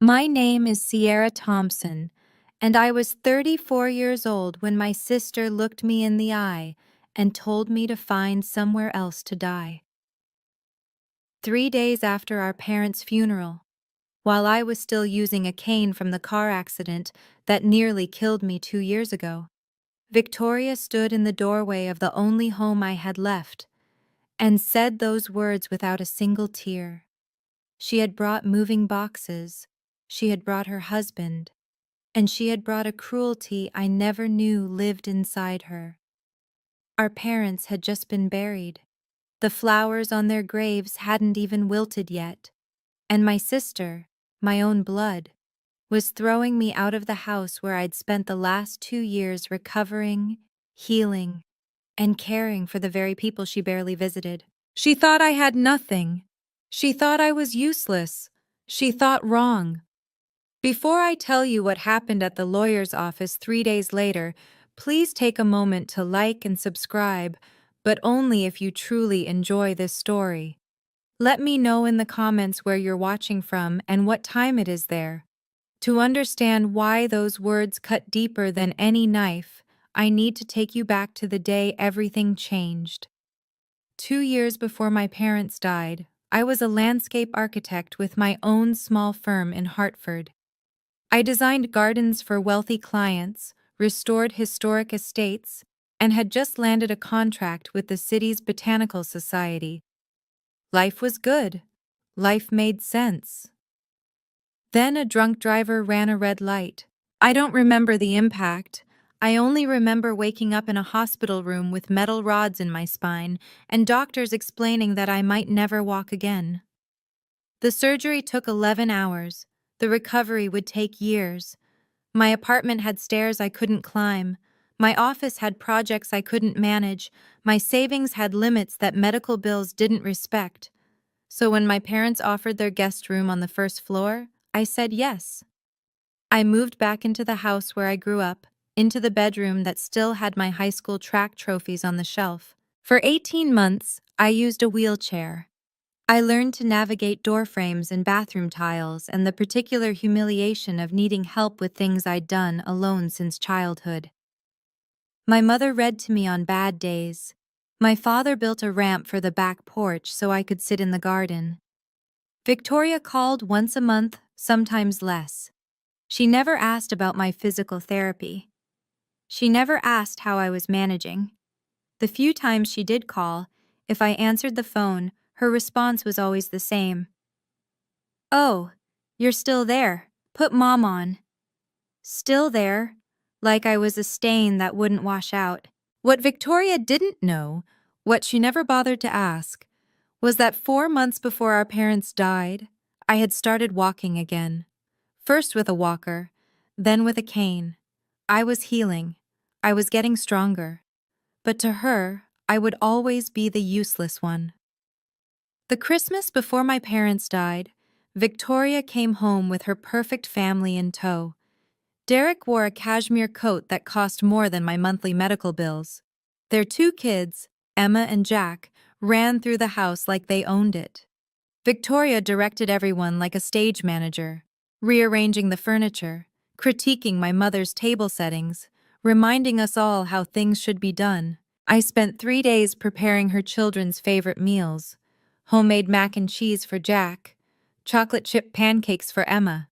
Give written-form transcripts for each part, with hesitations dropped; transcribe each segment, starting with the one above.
My name is Sierra Thompson, and I was 34 years old when my sister looked me in the eye and told me to find somewhere else to die. 3 days after our parents' funeral, while I was still using a cane from the car accident that nearly killed me 2 years ago, Victoria stood in the doorway of the only home I had left and said those words without a single tear. She had brought moving boxes, she had brought her husband, and she had brought a cruelty I never knew lived inside her. Our parents had just been buried. The flowers on their graves hadn't even wilted yet, and my sister, my own blood, was throwing me out of the house where I'd spent the last 2 years recovering, healing, and caring for the very people she barely visited. She thought I had nothing. She thought I was useless. She thought wrong. Before I tell you what happened at the lawyer's office 3 days later, please take a moment to like and subscribe, but only if you truly enjoy this story. Let me know in the comments where you're watching from and what time it is there. To understand why those words cut deeper than any knife, I need to take you back to the day everything changed. 2 years before my parents died, I was a landscape architect with my own small firm in Hartford. I designed gardens for wealthy clients, restored historic estates, and had just landed a contract with the city's botanical society. Life was good. Life made sense. Then a drunk driver ran a red light. I don't remember the impact. I only remember waking up in a hospital room with metal rods in my spine and doctors explaining that I might never walk again. The surgery took 11 hours. The recovery would take years. My apartment had stairs I couldn't climb. My office had projects I couldn't manage. My savings had limits that medical bills didn't respect. So when my parents offered their guest room on the first floor, I said yes. I moved back into the house where I grew up, into the bedroom that still had my high school track trophies on the shelf. For 18 months, I used a wheelchair. I learned to navigate door frames and bathroom tiles and the particular humiliation of needing help with things I'd done alone since childhood. My mother read to me on bad days. My father built a ramp for the back porch so I could sit in the garden. Victoria called once a month, sometimes less. She never asked about my physical therapy. She never asked how I was managing. The few times she did call, if I answered the phone, her response was always the same. "Oh, you're still there. Put Mom on." Still there, like I was a stain that wouldn't wash out. What Victoria didn't know, what she never bothered to ask, was that 4 months before our parents died, I had started walking again. First with a walker, then with a cane. I was healing. I was getting stronger. But to her, I would always be the useless one. The Christmas before my parents died, Victoria came home with her perfect family in tow. Derek wore a cashmere coat that cost more than my monthly medical bills. Their 2 kids, Emma and Jack, ran through the house like they owned it. Victoria directed everyone like a stage manager, rearranging the furniture, critiquing my mother's table settings, reminding us all how things should be done. I spent 3 days preparing her children's favorite meals: homemade mac and cheese for Jack, chocolate chip pancakes for Emma.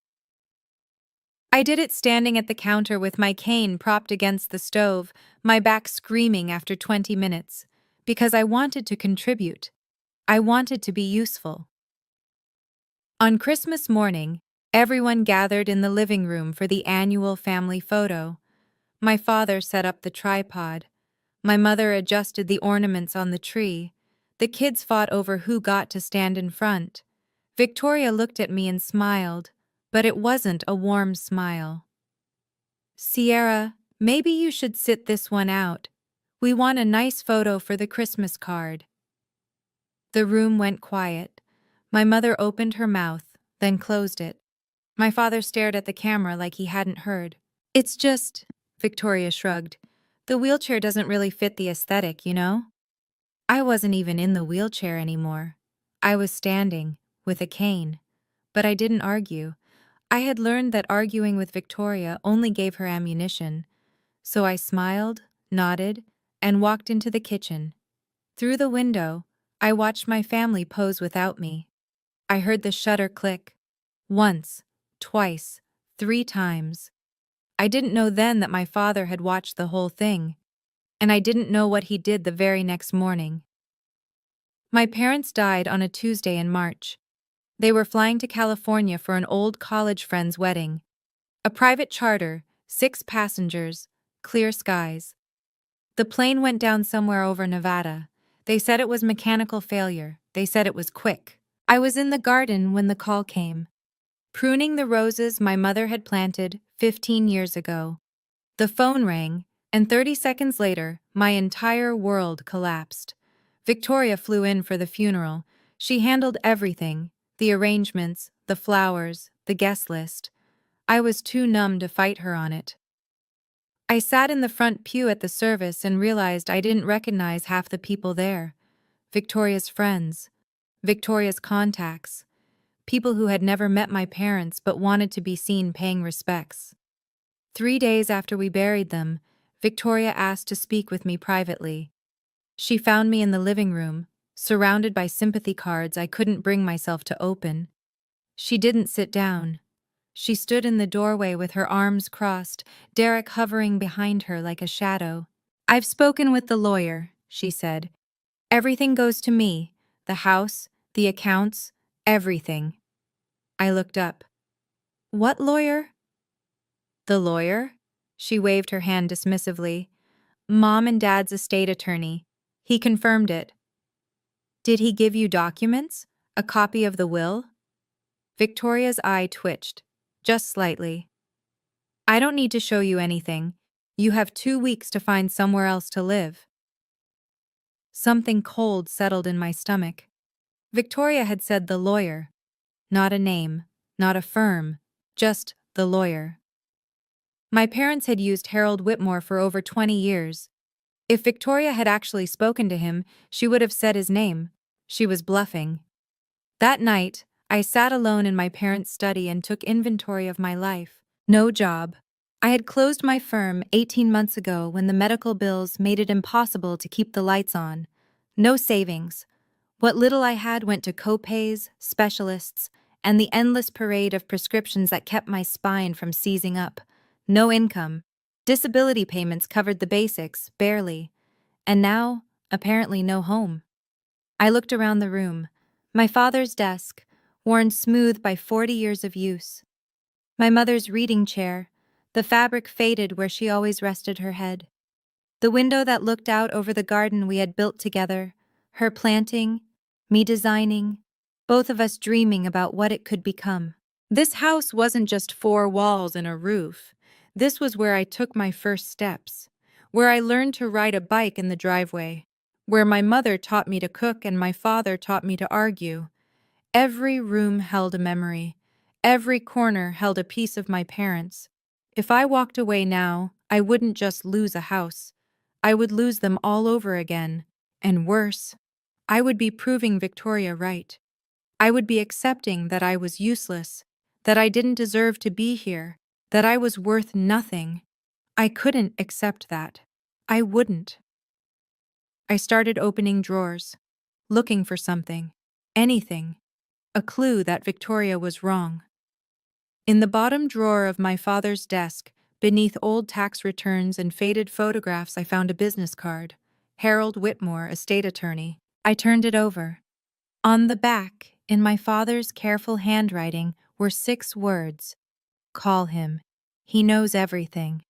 I did it standing at the counter with my cane propped against the stove, my back screaming after 20 minutes, because I wanted to contribute. I wanted to be useful. On Christmas morning, everyone gathered in the living room for the annual family photo. My father set up the tripod. My mother adjusted the ornaments on the tree. The kids fought over who got to stand in front. Victoria looked at me and smiled, but it wasn't a warm smile. "Sierra, maybe you should sit this one out. We want a nice photo for the Christmas card." The room went quiet. My mother opened her mouth, then closed it. My father stared at the camera like he hadn't heard. "It's just," Victoria shrugged, "the wheelchair doesn't really fit the aesthetic, you know?" I wasn't even in the wheelchair anymore. I was standing, with a cane. But I didn't argue. I had learned that arguing with Victoria only gave her ammunition, so I smiled, nodded, and walked into the kitchen. Through the window, I watched my family pose without me. I heard the shutter click. Once, twice, 3 times. I didn't know then that my father had watched the whole thing, and I didn't know what he did the very next morning. My parents died on a Tuesday in March. They were flying to California for an old college friend's wedding. A private charter, 6 passengers, clear skies. The plane went down somewhere over Nevada. They said it was mechanical failure. They said it was quick. I was in the garden when the call came, pruning the roses my mother had planted 15 years ago. The phone rang, and 30 seconds later, my entire world collapsed. Victoria flew in for the funeral. She handled everything, the arrangements, the flowers, the guest list. I was too numb to fight her on it. I sat in the front pew at the service and realized I didn't recognize half the people there. Victoria's friends, Victoria's contacts, people who had never met my parents but wanted to be seen paying respects. 3 days after we buried them, Victoria asked to speak with me privately. She found me in the living room, surrounded by sympathy cards I couldn't bring myself to open. She didn't sit down. She stood in the doorway with her arms crossed, Derek hovering behind her like a shadow. "I've spoken with the lawyer," she said. "Everything goes to me, the house, the accounts, everything." I looked up. "What lawyer?" "The lawyer?" She waved her hand dismissively. "Mom and Dad's estate attorney. He confirmed it." "Did he give you documents? A copy of the will?" Victoria's eye twitched, just slightly. "I don't need to show you anything. You have 2 weeks to find somewhere else to live." Something cold settled in my stomach. Victoria had said the lawyer. Not a name, not a firm, just the lawyer. My parents had used Harold Whitmore for over 20 years. If Victoria had actually spoken to him, she would have said his name. She was bluffing. That night, I sat alone in my parents' study and took inventory of my life. No job. I had closed my firm 18 months ago when the medical bills made it impossible to keep the lights on. No savings. What little I had went to co-pays, specialists, and the endless parade of prescriptions that kept my spine from seizing up. No income. Disability payments covered the basics, barely. And now, apparently no home. I looked around the room. My father's desk, worn smooth by 40 years of use. My mother's reading chair, the fabric faded where she always rested her head. The window that looked out over the garden we had built together, her planting, me designing, both of us dreaming about what it could become. This house wasn't just 4 walls and a roof. This was where I took my first steps, where I learned to ride a bike in the driveway, where my mother taught me to cook and my father taught me to argue. Every room held a memory. Every corner held a piece of my parents. If I walked away now, I wouldn't just lose a house. I would lose them all over again. And worse, I would be proving Victoria right. I would be accepting that I was useless, that I didn't deserve to be here, that I was worth nothing. I couldn't accept that. I wouldn't. I started opening drawers, looking for something, anything, a clue that Victoria was wrong. In the bottom drawer of my father's desk, beneath old tax returns and faded photographs, I found a business card. Harold Whitmore, estate attorney. I turned it over. On the back, in my father's careful handwriting, were 6 words. Call him. He knows everything.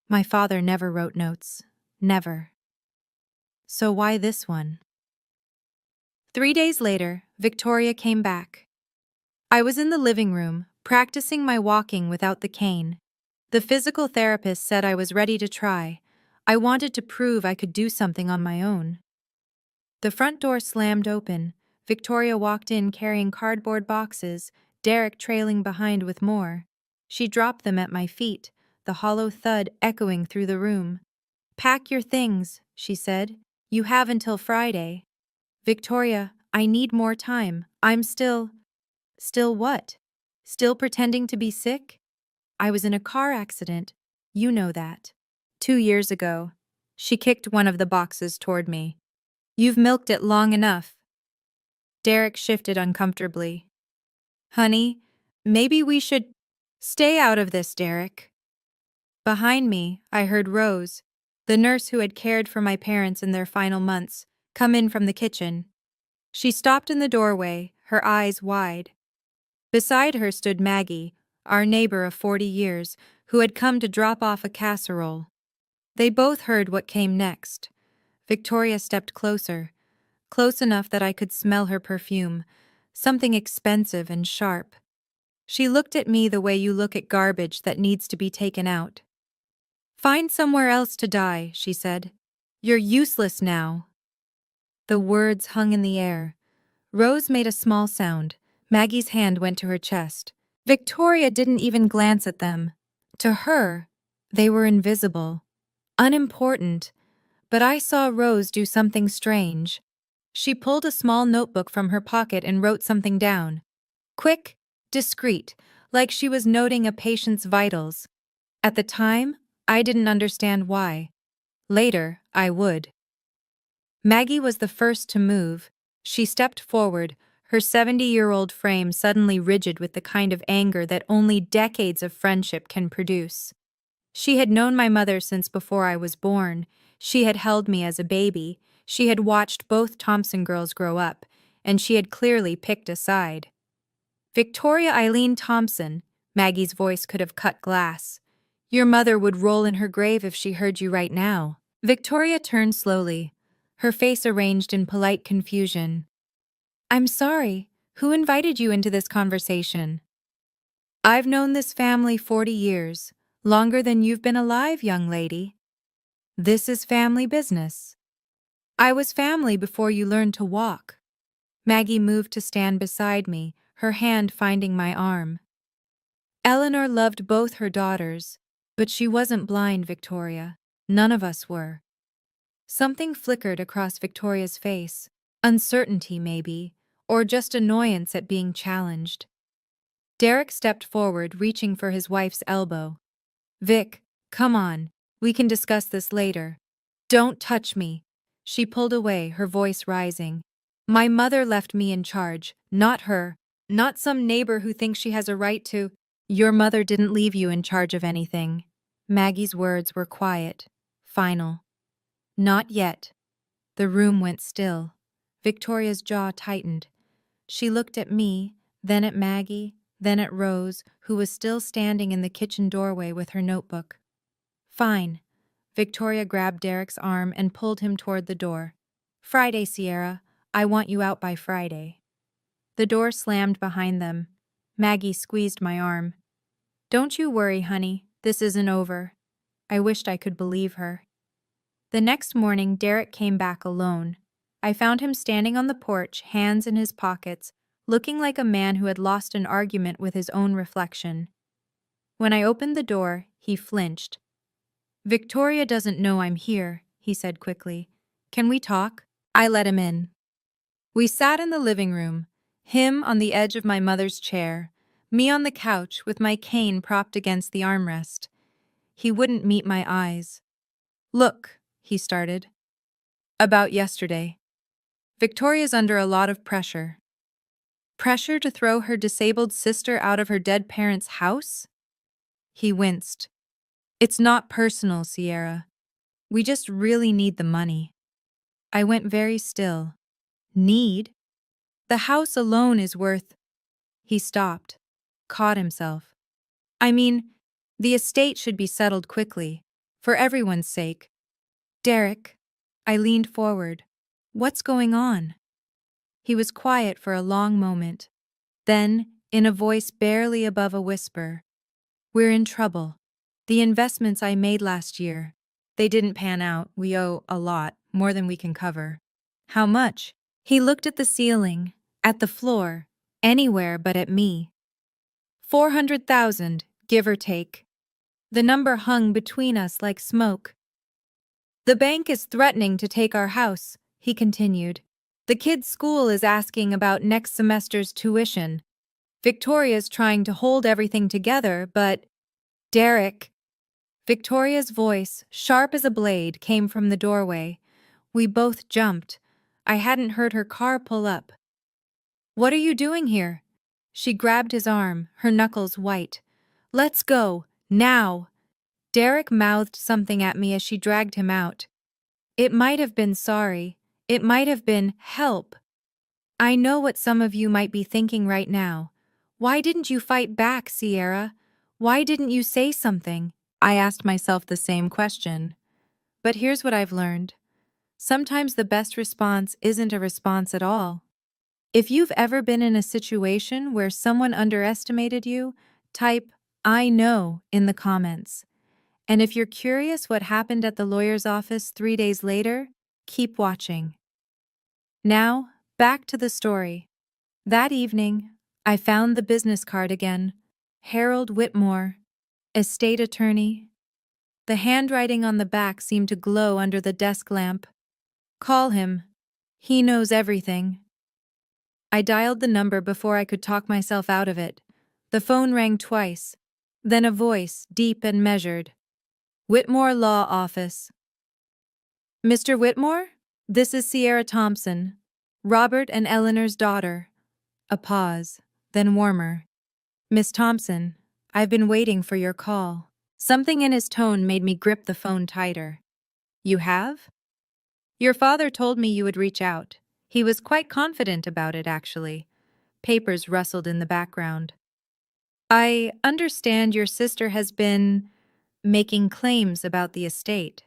My father never wrote notes. Never. So why this one? 3 days later, Victoria came back. I was in the living room, practicing my walking without the cane. The physical therapist said I was ready to try. I wanted to prove I could do something on my own. The front door slammed open. Victoria walked in carrying cardboard boxes, Derek trailing behind with more. She dropped them at my feet, the hollow thud echoing through the room. "Pack your things," she said. "You have until Friday." "Victoria, I need more time. I'm still..." "Still what?" Still pretending to be sick? I was in a car accident. You know that. 2 years ago. She kicked one of the boxes toward me. You've milked it long enough. Derek shifted uncomfortably. Honey, maybe we should… Stay out of this, Derek. Behind me, I heard Rose, the nurse who had cared for my parents in their final months, come in from the kitchen. She stopped in the doorway, her eyes wide. Beside her stood Maggie, our neighbor of 40 years, who had come to drop off a casserole. They both heard what came next. Victoria stepped closer, close enough that I could smell her perfume, something expensive and sharp. She looked at me the way you look at garbage that needs to be taken out. Find somewhere else to die, she said. You're useless now. The words hung in the air. Rose made a small sound. Maggie's hand went to her chest. Victoria didn't even glance at them. To her, they were invisible, unimportant, but I saw Rose do something strange. She pulled a small notebook from her pocket and wrote something down. Quick, discreet, like she was noting a patient's vitals. At the time, I didn't understand why. Later, I would. Maggie was the first to move. She stepped forward, her 70-year-old frame suddenly rigid with the kind of anger that only decades of friendship can produce. She had known my mother since before I was born. She had held me as a baby. She had watched both Thompson girls grow up, and she had clearly picked a side. Victoria Eileen Thompson, Maggie's voice could have cut glass. Your mother would roll in her grave if she heard you right now. Victoria turned slowly, her face arranged in polite confusion. I'm sorry. Who invited you into this conversation? I've known this family 40 years, longer than you've been alive, young lady. This is family business. I was family before you learned to walk. Maggie moved to stand beside me, her hand finding my arm. Eleanor loved both her daughters, but she wasn't blind, Victoria. None of us were. Something flickered across Victoria's face. Uncertainty, maybe, or just annoyance at being challenged. Derek stepped forward, reaching for his wife's elbow. Vic, come on. We can discuss this later. Don't touch me. She pulled away, her voice rising. My mother left me in charge, not her. Not some neighbor who thinks she has a right to… Your mother didn't leave you in charge of anything. Maggie's words were quiet, final. Not yet. The room went still. Victoria's jaw tightened. She looked at me, then at Maggie, then at Rose, who was still standing in the kitchen doorway with her notebook. Fine. Victoria grabbed Derek's arm and pulled him toward the door. Friday, Sierra. I want you out by Friday. The door slammed behind them. Maggie squeezed my arm. Don't you worry, honey. This isn't over. I wished I could believe her. The next morning, Derek came back alone. I found him standing on the porch, hands in his pockets, looking like a man who had lost an argument with his own reflection. When I opened the door, he flinched. Victoria doesn't know I'm here, he said quickly. Can we talk? I let him in. We sat in the living room, him on the edge of my mother's chair, me on the couch with my cane propped against the armrest. He wouldn't meet my eyes. Look, he started. About yesterday. Victoria's under a lot of pressure. Pressure to throw her disabled sister out of her dead parents' house? He winced. It's not personal, Sierra. We just really need the money. I went very still. Need? The house alone is worth… He stopped, caught himself. I mean, the estate should be settled quickly, for everyone's sake. Derek, I leaned forward. What's going on? He was quiet for a long moment. Then, in a voice barely above a whisper, we're in trouble. The investments I made last year, they didn't pan out. We owe a lot, more than we can cover. How much? He looked at the ceiling, at the floor, anywhere but at me. 400,000, give or take. The number hung between us like smoke. The bank is threatening to take our house, he continued. The kids' school is asking about next semester's tuition. Victoria's trying to hold everything together, but Derek. Victoria's voice, sharp as a blade, came from the doorway. We both jumped. I hadn't heard her car pull up. What are you doing here? She grabbed his arm, her knuckles white. Let's go, now. Derek mouthed something at me as she dragged him out. It might have been sorry. It might have been help. I know what some of you might be thinking right now. Why didn't you fight back, Sierra? Why didn't you say something? I asked myself the same question. But here's what I've learned. Sometimes the best response isn't a response at all. If you've ever been in a situation where someone underestimated you, type "I know" in the comments. And if you're curious what happened at the lawyer's office 3 days later, keep watching. Now, back to the story. That evening, I found the business card again. Harold Whitmore, estate attorney. The handwriting on the back seemed to glow under the desk lamp. Call him. He knows everything. I dialed the number before I could talk myself out of it. The phone rang twice. Then a voice, deep and measured. Whitmore Law Office. Mr. Whitmore? This is Sierra Thompson, Robert and Eleanor's daughter. A pause, then warmer. Miss Thompson, I've been waiting for your call. Something in his tone made me grip the phone tighter. You have? Your father told me you would reach out. He was quite confident about it, actually. Papers rustled in the background. I understand your sister has been making claims about the estate.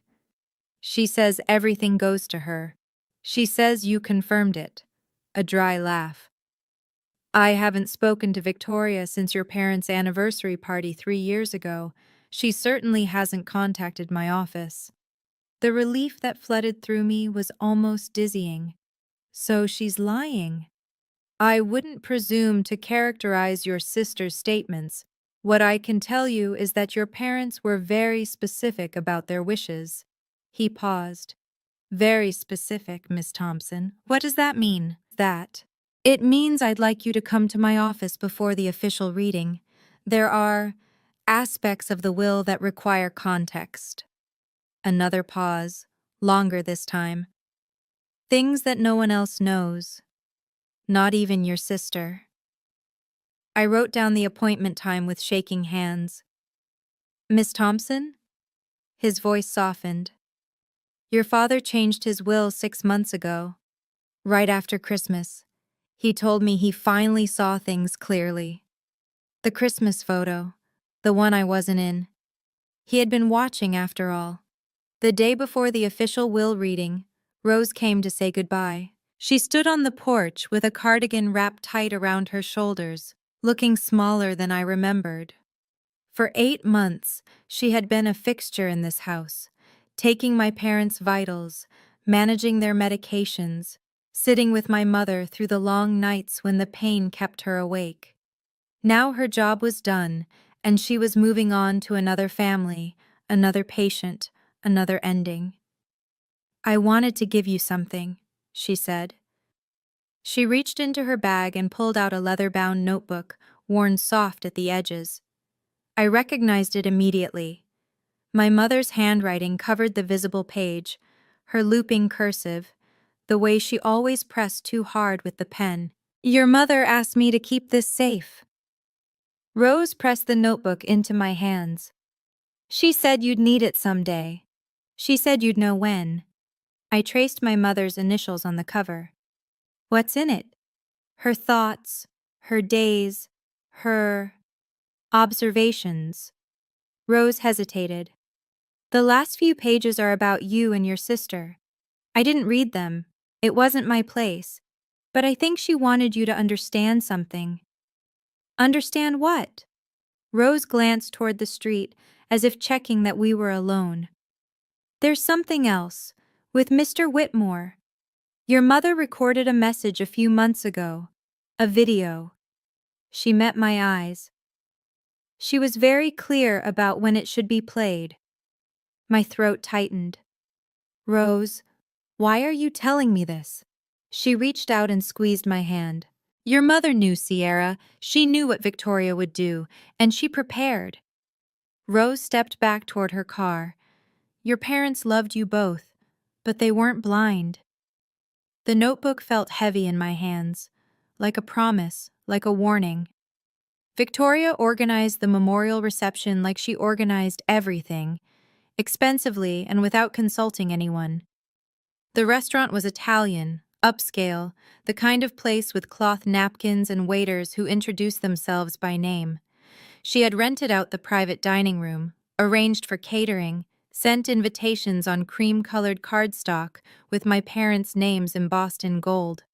She says everything goes to her. She says you confirmed it. A dry laugh. I haven't spoken to Victoria since your parents' anniversary party 3 years ago. She certainly hasn't contacted my office. The relief that flooded through me was almost dizzying. So she's lying. I wouldn't presume to characterize your sister's statements. What I can tell you is that your parents were very specific about their wishes. He paused. Very specific, Miss Thompson. What does that mean? That. It means I'd like you to come to my office before the official reading. There are aspects of the will that require context. Another pause, longer this time. Things that no one else knows. Not even your sister. I wrote down the appointment time with shaking hands. Miss Thompson? His voice softened. Your father changed his will 6 months ago, right after Christmas. He told me he finally saw things clearly. The Christmas photo, the one I wasn't in. He had been watching after all. The day before the official will reading, Rose came to say goodbye. She stood on the porch with a cardigan wrapped tight around her shoulders, looking smaller than I remembered. For 8 months, she had been a fixture in this house, taking my parents' vitals, managing their medications, sitting with my mother through the long nights when the pain kept her awake. Now her job was done, and she was moving on to another family, another patient, another ending. I wanted to give you something, she said. She reached into her bag and pulled out a leather-bound notebook, worn soft at the edges. I recognized it immediately. My mother's handwriting covered the visible page, her looping cursive, the way she always pressed too hard with the pen. Your mother asked me to keep this safe. Rose pressed the notebook into my hands. She said you'd need it someday. She said you'd know when. I traced my mother's initials on the cover. What's in it? Her thoughts, her days, her observations. Rose hesitated. The last few pages are about you and your sister. I didn't read them. It wasn't my place. But I think she wanted you to understand something. Understand what? Rose glanced toward the street, as if checking that we were alone. There's something else. With Mr. Whitmore. Your mother recorded a message a few months ago. A video. She met my eyes. She was very clear about when it should be played. My throat tightened. Rose, why are you telling me this? She reached out and squeezed my hand. Your mother knew, Sierra. She knew what Victoria would do, and she prepared. Rose stepped back toward her car. Your parents loved you both, but they weren't blind. The notebook felt heavy in my hands, like a promise, like a warning. Victoria organized the memorial reception like she organized everything, expensively and without consulting anyone. The restaurant was Italian, upscale, the kind of place with cloth napkins and waiters who introduced themselves by name. She had rented out the private dining room, arranged for catering, sent invitations on cream-colored cardstock with my parents' names embossed in gold.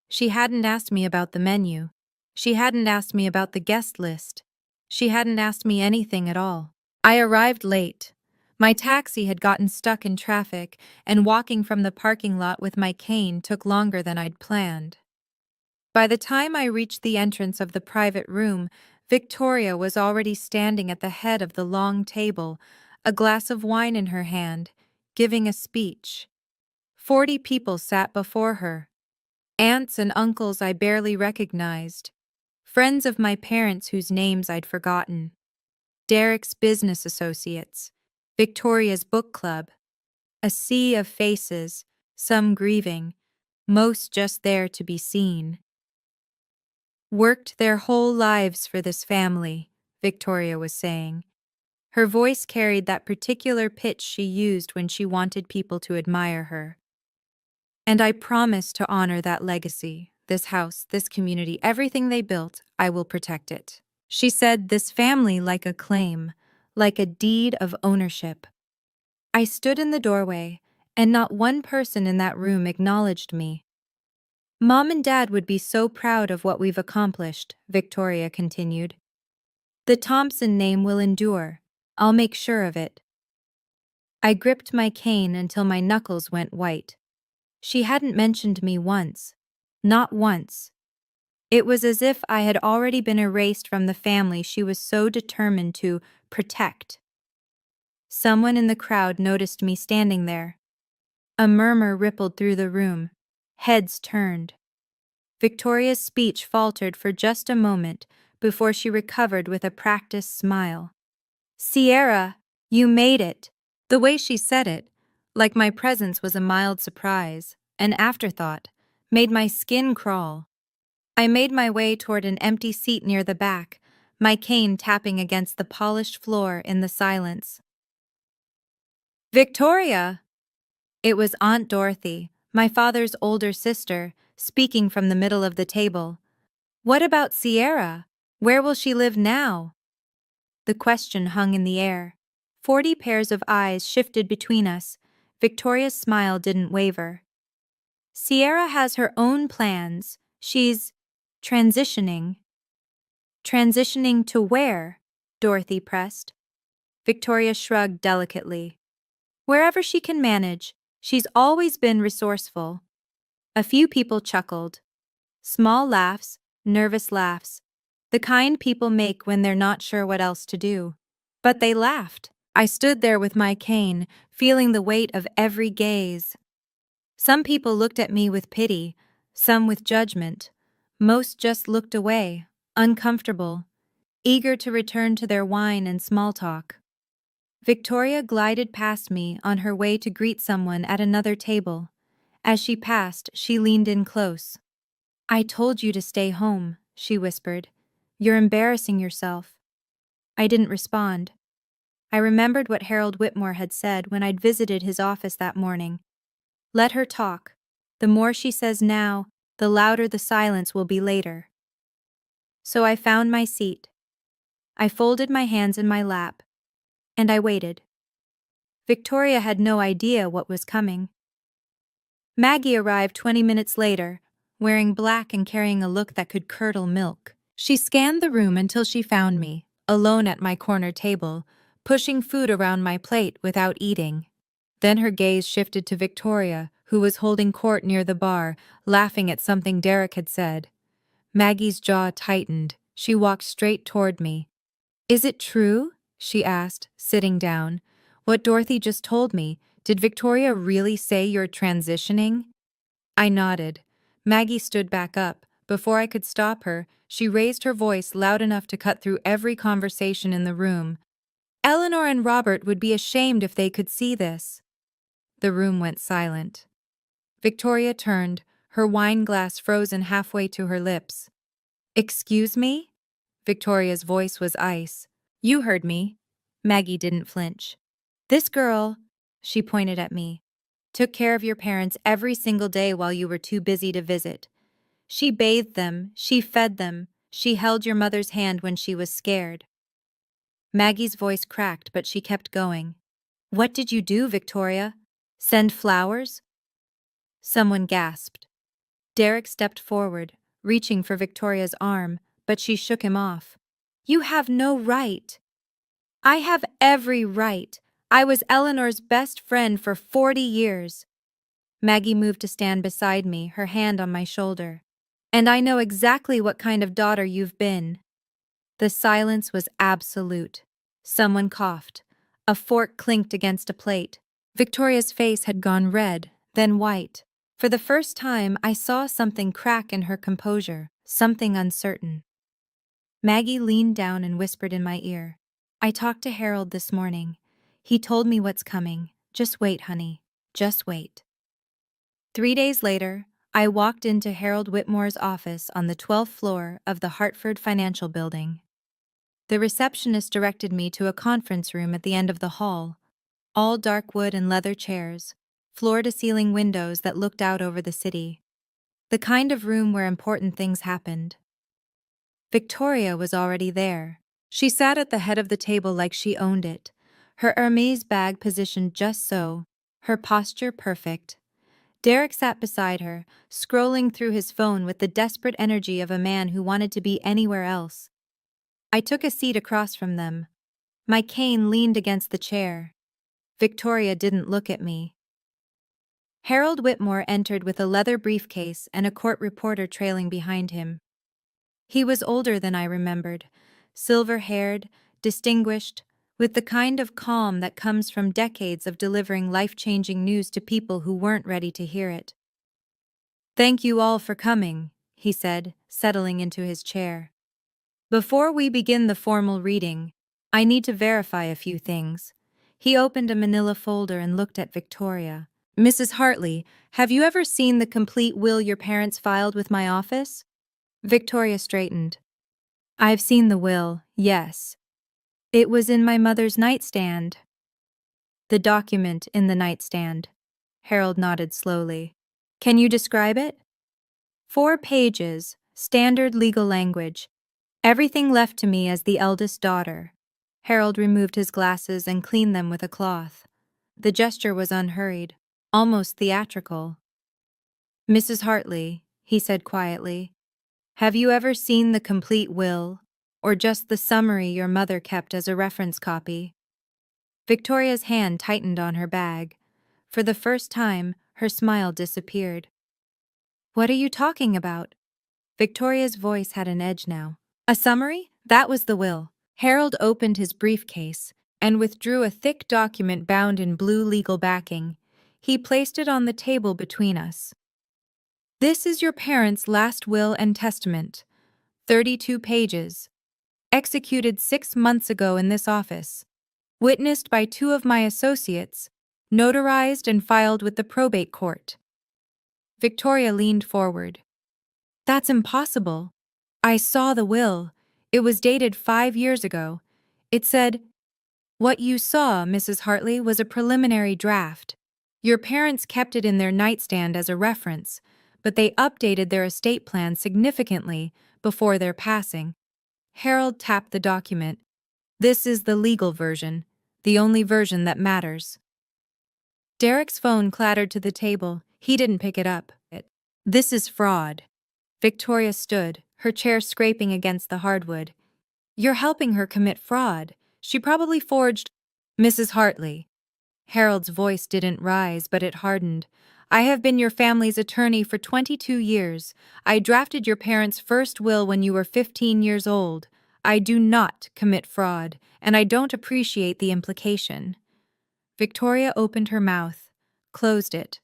She hadn't asked me about the menu. She hadn't asked me about the guest list. She hadn't asked me anything at all. I arrived late. My taxi had gotten stuck in traffic, and walking from the parking lot with my cane took longer than I'd planned. By the time I reached the entrance of the private room, Victoria was already standing at the head of the long table, a glass of wine in her hand, giving a speech. 40 people sat before her. Aunts and uncles I barely recognized. Friends of my parents whose names I'd forgotten. Derek's business associates. Victoria's book club. A sea of faces, some grieving, most just there to be seen. Worked their whole lives for this family, Victoria was saying. Her voice carried that particular pitch she used when she wanted people to admire her. And I promise to honor that legacy, this house, this community, everything they built, I will protect it. She said this family like a claim, like a deed of ownership. I stood in the doorway, and not one person in that room acknowledged me. Mom and Dad would be so proud of what we've accomplished, Victoria continued. The Thompson name will endure. I'll make sure of it. I gripped my cane until my knuckles went white. She hadn't mentioned me once. Not once. It was as if I had already been erased from the family she was so determined to protect. Someone in the crowd noticed me standing there. A murmur rippled through the room. Heads turned. Victoria's speech faltered for just a moment before she recovered with a practiced smile. Sierra, you made it. The way she said it, like my presence was a mild surprise, an afterthought, made my skin crawl. I made my way toward an empty seat near the back, my cane tapping against the polished floor in the silence. Victoria! It was Aunt Dorothy, my father's older sister, speaking from the middle of the table. What about Sierra? Where will she live now? The question hung in the air. 40 pairs of eyes shifted between us. Victoria's smile didn't waver. Sierra has her own plans. She's transitioning. Transitioning to where? Dorothy pressed. Victoria shrugged delicately. Wherever she can manage. She's always been resourceful. A few people chuckled. Small laughs, nervous laughs. The kind people make when they're not sure what else to do. But they laughed. I stood there with my cane, feeling the weight of every gaze. Some people looked at me with pity, some with judgment. Most just looked away, uncomfortable, eager to return to their wine and small talk. Victoria glided past me on her way to greet someone at another table. As she passed, she leaned in close. I told you to stay home, she whispered. You're embarrassing yourself. I didn't respond. I remembered what Harold Whitmore had said when I'd visited his office that morning. Let her talk. The more she says now, the louder the silence will be later. So I found my seat. I folded my hands in my lap, and I waited. Victoria had no idea what was coming. Maggie arrived 20 minutes later, wearing black and carrying a look that could curdle milk. She scanned the room until she found me, alone at my corner table, pushing food around my plate without eating. Then her gaze shifted to Victoria, who was holding court near the bar, laughing at something Derek had said. Maggie's jaw tightened. She walked straight toward me. Is it true? She asked, sitting down. What Dorothy just told me, did Victoria really say you're transitioning? I nodded. Maggie stood back up, Before I could stop her, she raised her voice loud enough to cut through every conversation in the room. Eleanor and Robert would be ashamed if they could see this. The room went silent. Victoria turned, her wine glass frozen halfway to her lips. "Excuse me?" Victoria's voice was ice. "You heard me." Maggie didn't flinch. "This girl," she pointed at me, "took care of your parents every single day while you were too busy to visit. She bathed them, she fed them, she held your mother's hand when she was scared." Maggie's voice cracked, but she kept going. "What did you do, Victoria? Send flowers?" Someone gasped. Derek stepped forward, reaching for Victoria's arm, but she shook him off. "You have no right." "I have every right. I was Eleanor's best friend for 40 years. Maggie moved to stand beside me, her hand on my shoulder. "And I know exactly what kind of daughter you've been." The silence was absolute. Someone coughed. A fork clinked against a plate. Victoria's face had gone red, then white. For the first time, I saw something crack in her composure, something uncertain. Maggie leaned down and whispered in my ear. "I talked to Harold this morning. He told me what's coming. Just wait, honey. Just wait." 3 days later, I walked into Harold Whitmore's office on the 12th floor of the Hartford Financial Building. The receptionist directed me to a conference room at the end of the hall, all dark wood and leather chairs, floor-to-ceiling windows that looked out over the city. The kind of room where important things happened. Victoria was already there. She sat at the head of the table like she owned it, her Hermes bag positioned just so, her posture perfect. Derek sat beside her, scrolling through his phone with the desperate energy of a man who wanted to be anywhere else. I took a seat across from them. My cane leaned against the chair. Victoria didn't look at me. Harold Whitmore entered with a leather briefcase and a court reporter trailing behind him. He was older than I remembered, silver-haired, distinguished, with the kind of calm that comes from decades of delivering life-changing news to people who weren't ready to hear it. "Thank you all for coming," he said, settling into his chair. "Before we begin the formal reading, I need to verify a few things." He opened a manila folder and looked at Victoria. "Mrs. Hartley, have you ever seen the complete will your parents filed with my office?" Victoria straightened. "I've seen the will, yes. It was in my mother's nightstand." "The document in the nightstand." Harold nodded slowly. "Can you describe it?" 4 pages, standard legal language. Everything left to me as the eldest daughter." Harold removed his glasses and cleaned them with a cloth. The gesture was unhurried, almost theatrical. "Mrs. Hartley," he said quietly, "have you ever seen the complete will, or just the summary your mother kept as a reference copy?" Victoria's hand tightened on her bag. For the first time, her smile disappeared. "What are you talking about?" Victoria's voice had an edge now. "A summary? That was the will." Harold opened his briefcase and withdrew a thick document bound in blue legal backing. He placed it on the table between us. "This is your parents' last will and testament. 32 pages. Executed 6 months ago in this office. Witnessed by 2 of my associates. Notarized and filed with the probate court." Victoria leaned forward. "That's impossible. I saw the will. It was dated 5 years ago. It said, 'What you saw, Mrs. Hartley, was a preliminary draft. Your parents kept it in their nightstand as a reference, but they updated their estate plan significantly before their passing.'" Harold tapped the document. "This is the legal version, the only version that matters." Derek's phone clattered to the table. He didn't pick it up. "This is fraud." Victoria stood, her chair scraping against the hardwood. "You're helping her commit fraud. She probably forged—" "Mrs. Hartley." Harold's voice didn't rise, but it hardened. "I have been your family's attorney for 22 years. I drafted your parents' first will when you were 15 years old. I do not commit fraud, and I don't appreciate the implication." Victoria opened her mouth, closed it.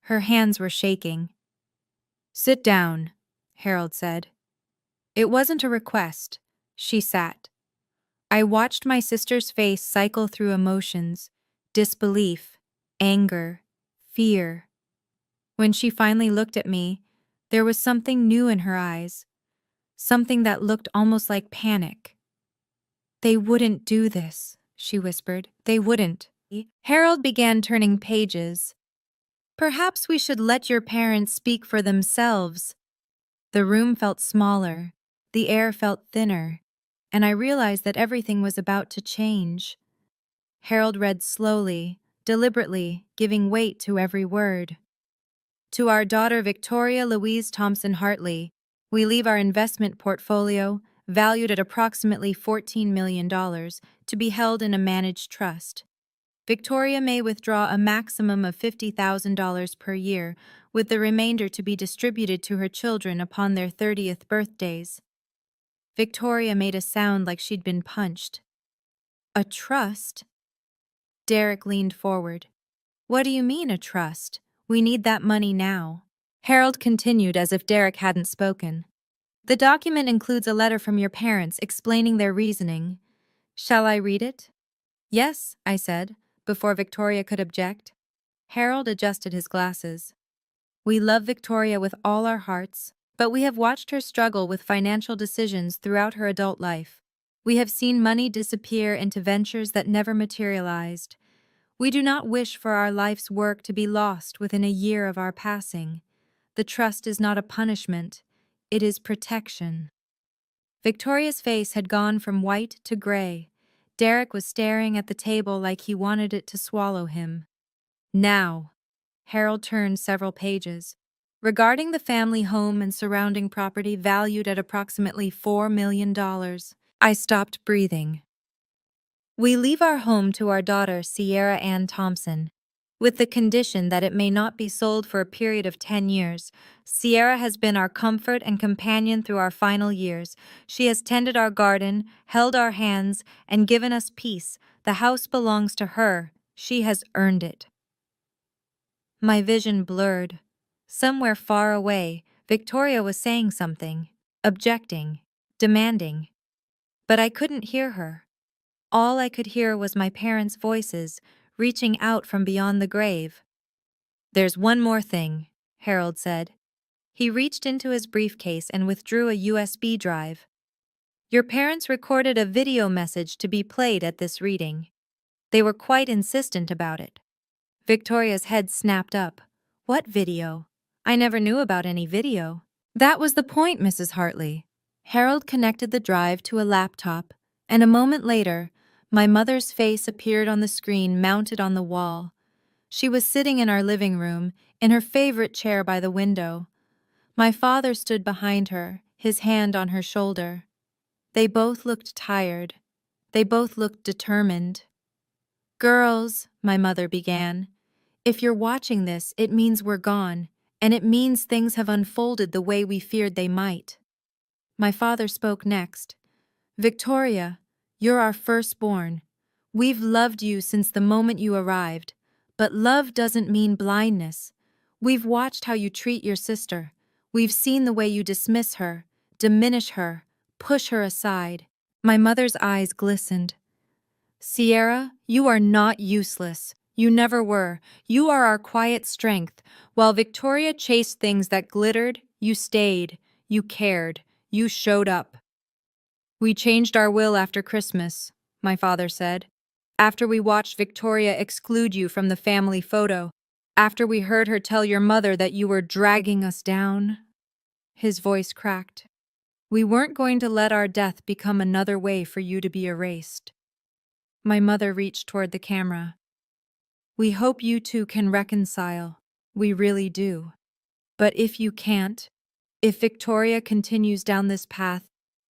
Her hands were shaking. "Sit down," Harold said. It wasn't a request. She sat. I watched my sister's face cycle through emotions, disbelief, anger, fear. When she finally looked at me, there was something new in her eyes, something that looked almost like panic. They wouldn't do this, she whispered. They wouldn't. Harold began turning pages. Perhaps we should let your parents speak for themselves. The room felt smaller, the air felt thinner, and I realized that everything was about to change. Harold read slowly, deliberately, giving weight to every word. To our daughter Victoria Louise Thompson Hartley, we leave our investment portfolio, valued at approximately $14 million, to be held in a managed trust. Victoria may withdraw a maximum of $50,000 per year, with the remainder to be distributed to her children upon their 30th birthdays. Victoria made a sound like she'd been punched. A trust? Derek leaned forward. What do you mean, a trust? We need that money now. Harold continued as if Derek hadn't spoken. The document includes a letter from your parents explaining their reasoning. Shall I read it? Yes, I said, before Victoria could object. Harold adjusted his glasses. We love Victoria with all our hearts, but we have watched her struggle with financial decisions throughout her adult life. We have seen money disappear into ventures that never materialized. We do not wish for our life's work to be lost within a year of our passing. The trust is not a punishment, it is protection. Victoria's face had gone from white to gray. Derek was staring at the table like he wanted it to swallow him. Now, Harold turned several pages. Regarding the family home and surrounding property valued at approximately $4 million, I stopped breathing. We leave our home to our daughter, Sierra Ann Thompson, with the condition that it may not be sold for a period of 10 years. Sierra has been our comfort and companion through our final years. She has tended our garden, held our hands, and given us peace. The house belongs to her. She has earned it. My vision blurred. Somewhere far away, Victoria was saying something, objecting, demanding. But I couldn't hear her. All I could hear was my parents' voices, reaching out from beyond the grave. There's one more thing, Harold said. He reached into his briefcase and withdrew a USB drive. Your parents recorded a video message to be played at this reading. They were quite insistent about it. Victoria's head snapped up. What video? I never knew about any video. That was the point, Mrs. Hartley. Harold connected the drive to a laptop, and a moment later, my mother's face appeared on the screen mounted on the wall. She was sitting in our living room, in her favorite chair by the window. My father stood behind her, his hand on her shoulder. They both looked tired. They both looked determined. Girls, my mother began, if you're watching this, it means we're gone, and it means things have unfolded the way we feared they might. My father spoke next. Victoria, you're our firstborn. We've loved you since the moment you arrived, but love doesn't mean blindness. We've watched how you treat your sister. We've seen the way you dismiss her, diminish her, push her aside. My mother's eyes glistened. Sierra, you are not useless. You never were. You are our quiet strength. While Victoria chased things that glittered, you stayed. You cared. You showed up. We changed our will after Christmas, my father said. After we watched Victoria exclude you from the family photo. After we heard her tell your mother that you were dragging us down. His voice cracked. We weren't going to let our death become another way for you to be erased. My mother reached toward the camera. We hope you two can reconcile. We really do. But if you can't, if Victoria continues down this path,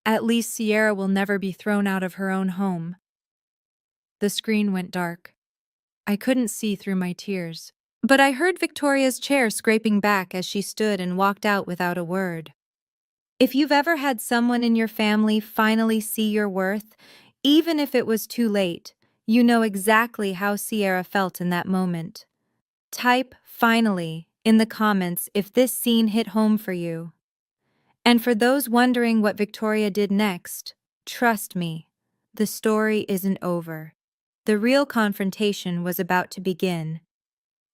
at least Sierra will never be thrown out of her own home. The screen went dark. I couldn't see through my tears, but I heard Victoria's chair scraping back as she stood and walked out without a word. If you've ever had someone in your family finally see your worth, even if it was too late, you know exactly how Sierra felt in that moment. Type "finally" in the comments if this scene hit home for you. And for those wondering what Victoria did next, trust me, the story isn't over. The real confrontation was about to begin.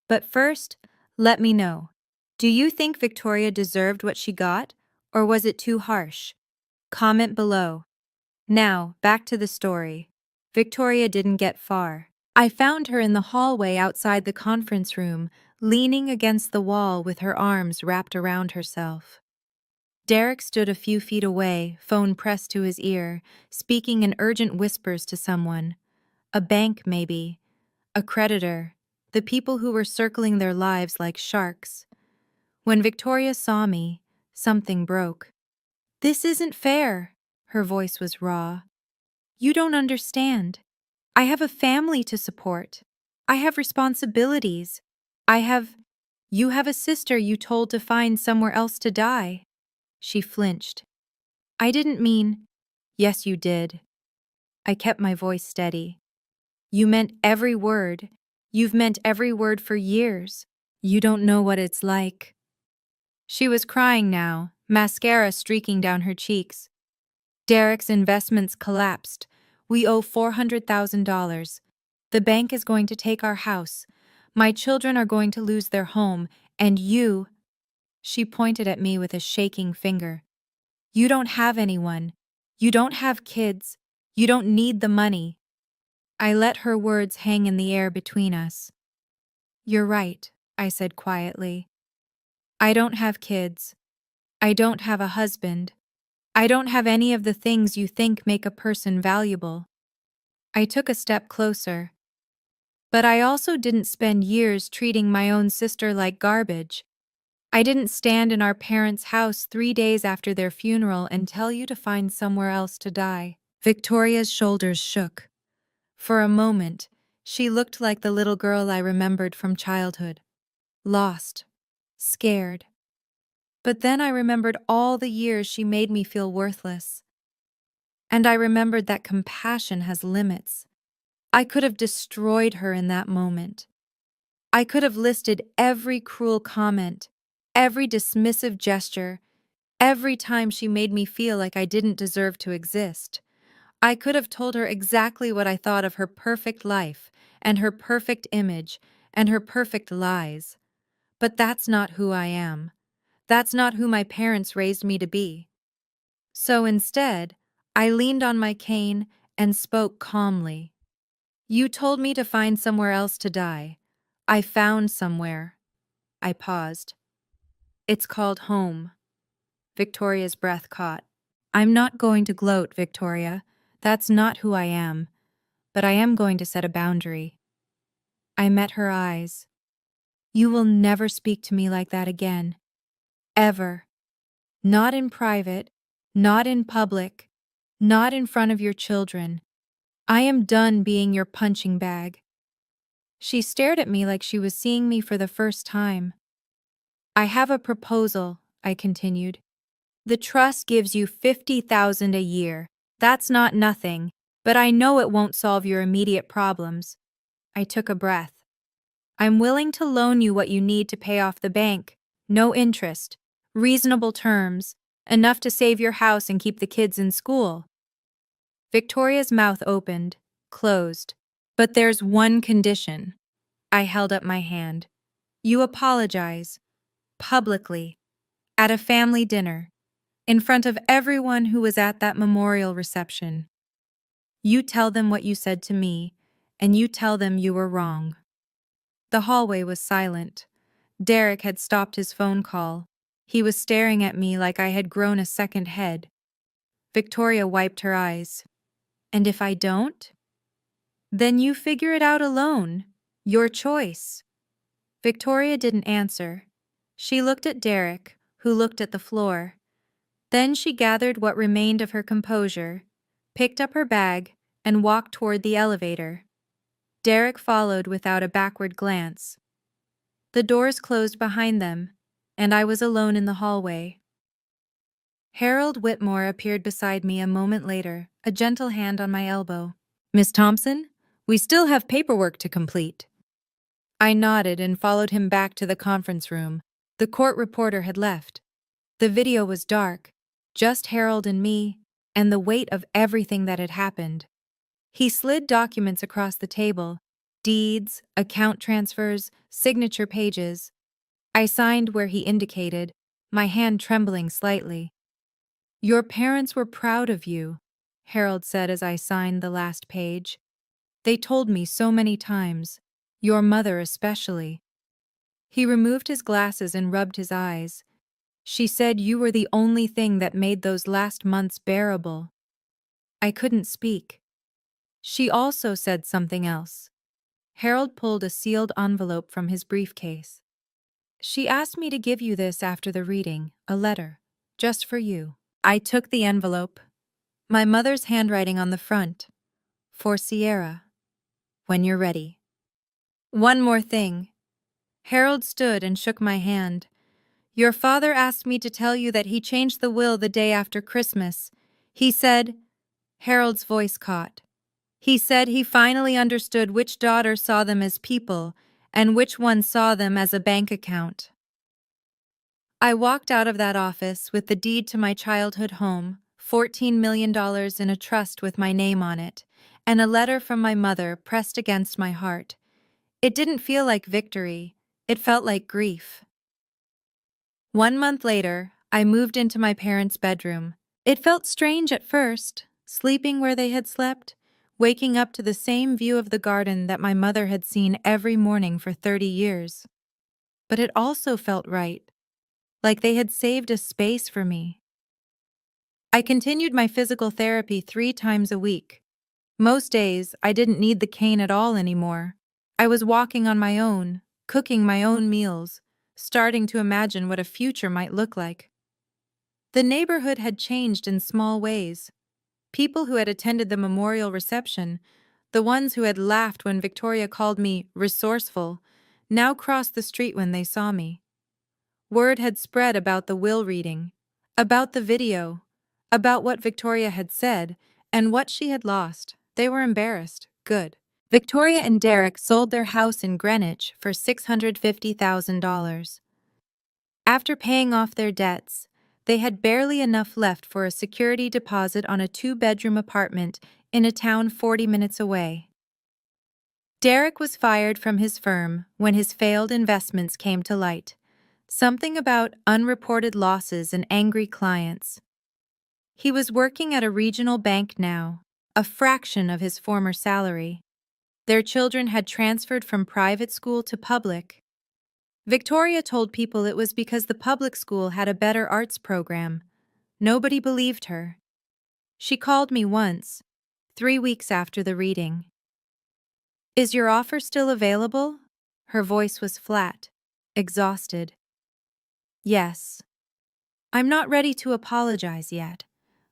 But first, let me know. Do you think Victoria deserved what she got, or was it too harsh? Comment below. Now, back to the story. Victoria didn't get far. I found her in the hallway outside the conference room, leaning against the wall with her arms wrapped around herself. Derek stood a few feet away, phone pressed to his ear, speaking in urgent whispers to someone. A bank, maybe. A creditor. The people who were circling their lives like sharks. When Victoria saw me, something broke. "This isn't fair," her voice was raw. "You don't understand. I have a family to support. I have responsibilities. You have a sister you told to find somewhere else to die." She flinched. "I didn't mean—" "Yes, you did." I kept my voice steady. "You meant every word. You've meant every word for years. You don't know what it's like." She was crying now, mascara streaking down her cheeks. "Derek's investments collapsed. We owe $400,000. The bank is going to take our house. My children are going to lose their home, and you—" She pointed at me with a shaking finger. "You don't have anyone. You don't have kids. You don't need the money." I let her words hang in the air between us. "You're right," I said quietly. "I don't have kids. I don't have a husband. I don't have any of the things you think make a person valuable." I took a step closer. "But I also didn't spend years treating my own sister like garbage. I didn't stand in our parents' house 3 days after their funeral and tell you to find somewhere else to die." Victoria's shoulders shook. For a moment, she looked like the little girl I remembered from childhood. Lost. Scared. But then I remembered all the years she made me feel worthless. And I remembered that compassion has limits. I could have destroyed her in that moment. I could have listed every cruel comment, every dismissive gesture, every time she made me feel like I didn't deserve to exist. I could have told her exactly what I thought of her perfect life, and her perfect image, and her perfect lies. But that's not who I am. That's not who my parents raised me to be. So instead, I leaned on my cane and spoke calmly. "You told me to find somewhere else to die. I found somewhere." I paused. "It's called home." Victoria's breath caught. "I'm not going to gloat, Victoria. That's not who I am. But I am going to set a boundary." I met her eyes. "You will never speak to me like that again. Ever. Not in private, not in public, not in front of your children. I am done being your punching bag." She stared at me like she was seeing me for the first time. "I have a proposal," I continued. "The trust gives you $50,000 a year. That's not nothing, but I know it won't solve your immediate problems." I took a breath. "I'm willing to loan you what you need to pay off the bank. No interest. Reasonable terms. Enough to save your house and keep the kids in school." Victoria's mouth opened, closed. "But there's one condition." I held up my hand. "You apologize. Publicly. At a family dinner. In front of everyone who was at that memorial reception. You tell them what you said to me, and you tell them you were wrong." The hallway was silent. Derek had stopped his phone call. He was staring at me like I had grown a second head. Victoria wiped her eyes. "And if I don't?" "Then you figure it out alone. Your choice." Victoria didn't answer. She looked at Derek, who looked at the floor. Then she gathered what remained of her composure, picked up her bag, and walked toward the elevator. Derek followed without a backward glance. The doors closed behind them, and I was alone in the hallway. Harold Whitmore appeared beside me a moment later, a gentle hand on my elbow. "Miss Thompson, we still have paperwork to complete." I nodded and followed him back to the conference room. The court reporter had left. The video was dark, just Harold and me, and the weight of everything that had happened. He slid documents across the table, deeds, account transfers, signature pages. I signed where he indicated, my hand trembling slightly. "Your parents were proud of you," Harold said as I signed the last page. "They told me so many times, your mother especially." He removed his glasses and rubbed his eyes. "She said you were the only thing that made those last months bearable." I couldn't speak. She also said something else. Harold pulled a sealed envelope from his briefcase. "She asked me to give you this after the reading, a letter, just for you." I took the envelope. My mother's handwriting on the front. "For Sierra. When you're ready." "One more thing." Harold stood and shook my hand. "Your father asked me to tell you that he changed the will the day after Christmas. He said—" Harold's voice caught. "He said he finally understood which daughter saw them as people and which one saw them as a bank account." I walked out of that office with the deed to my childhood home, $14 million in a trust with my name on it, and a letter from my mother pressed against my heart. It didn't feel like victory. It felt like grief. 1 month later, I moved into my parents' bedroom. It felt strange at first, sleeping where they had slept, waking up to the same view of the garden that my mother had seen every morning for 30 years. But it also felt right, like they had saved a space for me. I continued my physical therapy 3 times a week. Most days, I didn't need the cane at all anymore. I was walking on my own, cooking my own meals, starting to imagine what a future might look like. The neighborhood had changed in small ways. People who had attended the memorial reception, the ones who had laughed when Victoria called me resourceful, now crossed the street when they saw me. Word had spread about the will reading, about the video, about what Victoria had said, and what she had lost. They were embarrassed. Good. Victoria and Derek sold their house in Greenwich for $650,000. After paying off their debts, they had barely enough left for a security deposit on a 2-bedroom apartment in a town 40 minutes away. Derek was fired from his firm when his failed investments came to light. Something about unreported losses and angry clients. He was working at a regional bank now, a fraction of his former salary. Their children had transferred from private school to public. Victoria told people it was because the public school had a better arts program. Nobody believed her. She called me once, 3 weeks after the reading. "Is your offer still available?" Her voice was flat, exhausted. "Yes." "I'm not ready to apologize yet."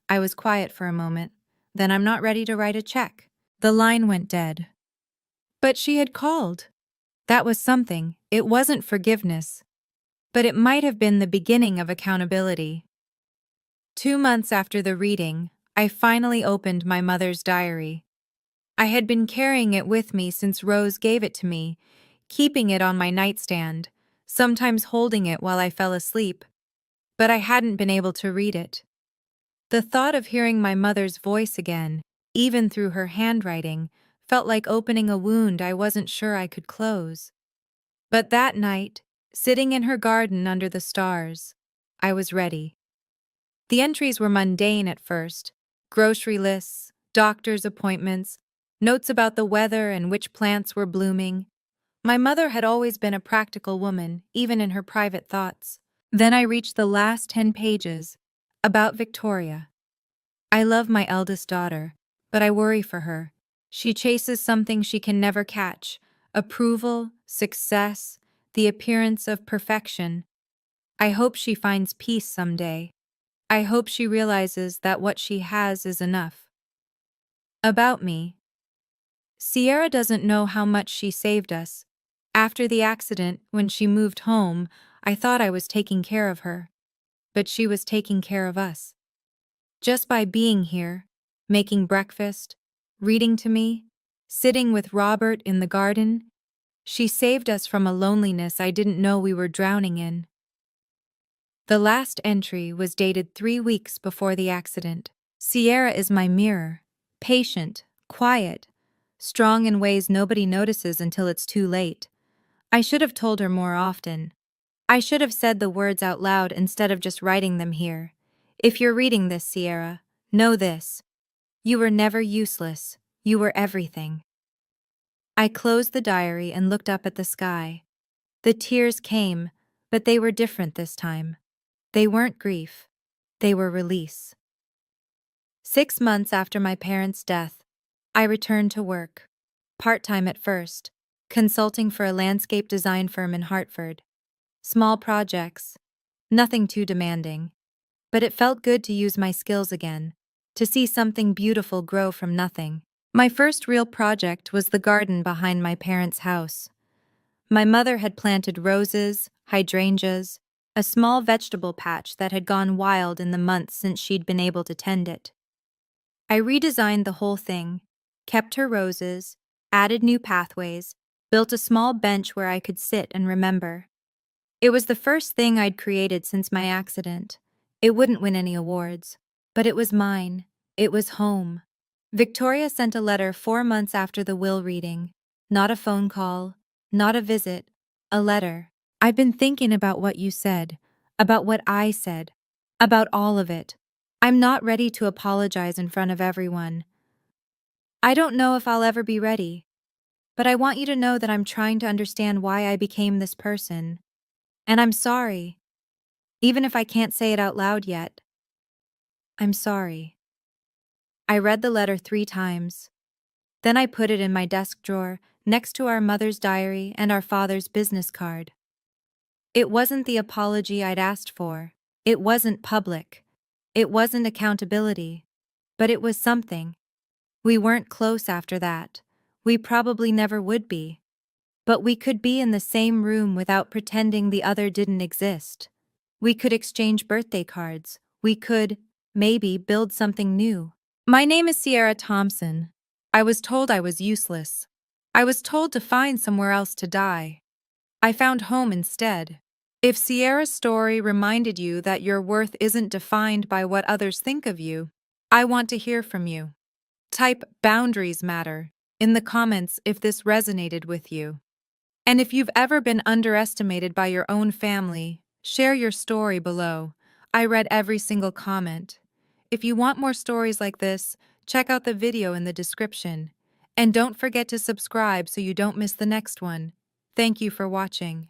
I was quiet for a moment. "Then I'm not ready to write a check." The line went dead. But she had called. That was something. It wasn't forgiveness. But it might have been the beginning of accountability. 2 months after the reading, I finally opened my mother's diary. I had been carrying it with me since Rose gave it to me, keeping it on my nightstand, sometimes holding it while I fell asleep. But I hadn't been able to read it. The thought of hearing my mother's voice again, even through her handwriting, felt like opening a wound I wasn't sure I could close. But that night, sitting in her garden under the stars, I was ready. The entries were mundane at first: grocery lists, doctor's appointments, notes about the weather and which plants were blooming. My mother had always been a practical woman, even in her private thoughts. Then I reached the last 10 pages, about Victoria. "I love my eldest daughter, but I worry for her. She chases something she can never catch: approval, success, the appearance of perfection. I hope she finds peace someday. I hope she realizes that what she has is enough." About me. Sierra doesn't know how much she saved us. After the accident, when she moved home, I thought I was taking care of her. But she was taking care of us. Just by being here, making breakfast, reading to me, sitting with Robert in the garden, she saved us from a loneliness I didn't know we were drowning in. The last entry was dated 3 weeks before the accident. Sierra is my mirror. Patient, quiet, strong in ways nobody notices until it's too late. I should have told her more often. I should have said the words out loud instead of just writing them here. If you're reading this, Sierra, know this. You were never useless. You were everything. I closed the diary and looked up at the sky. The tears came, but they were different this time. They weren't grief. They were release. 6 months after my parents' death, I returned to work. Part-time at first, consulting for a landscape design firm in Hartford. Small projects, nothing too demanding. But it felt good to use my skills again, to see something beautiful grow from nothing. My first real project was the garden behind my parents' house. My mother had planted roses, hydrangeas, a small vegetable patch that had gone wild in the months since she'd been able to tend it. I redesigned the whole thing, kept her roses, added new pathways, built a small bench where I could sit and remember. It was the first thing I'd created since my accident. It wouldn't win any awards, but it was mine. It was home. Victoria sent a letter 4 months after the will reading. Not a phone call, not a visit, a letter. I've been thinking about what you said, about what I said, about all of it. I'm not ready to apologize in front of everyone. I don't know if I'll ever be ready, but I want you to know that I'm trying to understand why I became this person. And I'm sorry, even if I can't say it out loud yet. I'm sorry. I read the letter 3 times. Then I put it in my desk drawer next to our mother's diary and our father's business card. It wasn't the apology I'd asked for. It wasn't public. It wasn't accountability. But it was something. We weren't close after that. We probably never would be. But we could be in the same room without pretending the other didn't exist. We could exchange birthday cards. We could, maybe, build something new. My name is Sierra Thompson. I was told I was useless. I was told to find somewhere else to die. I found home instead. If Sierra's story reminded you that your worth isn't defined by what others think of you, I want to hear from you. Type "boundaries matter" in the comments if this resonated with you. And if you've ever been underestimated by your own family, share your story below. I read every single comment. If you want more stories like this, check out the video in the description. And don't forget to subscribe so you don't miss the next one. Thank you for watching.